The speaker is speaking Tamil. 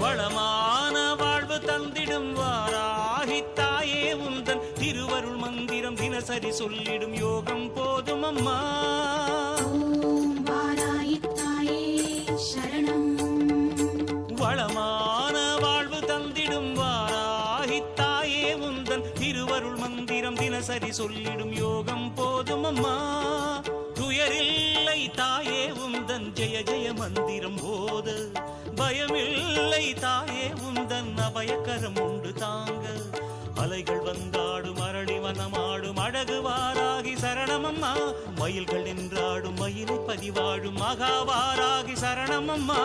வளமான வாழ்வு தந்திடும் வாராகி தாயே உந்தன் திருவருள் மந்திரம் தினசரி சொல்லிடும் யோகம் போதும் அம்மா. வாராகி தாயே சரணம். வளமான வாழ்வு தந்திடும் வாராகி தாயே உந்தன் திருவருள் மந்திரம் தினசரி சொல்லிடும் யோகம் போதும் அம்மா. துயரில்லை தாயே உந்தன் ஜெய ஜெய மந்திரம் போத, பயமில்லை தாயே உந்தன் அபயக்கரம் உண்டு தாங்க. அலைகள் வந்தாடும் அரளி வனமாடும் அழகு வாராகி சரணமம்மா. மயில்கள் நின்றாடும் மயிலை பதிவாடும் மகாவாராகி சரணமம்மா.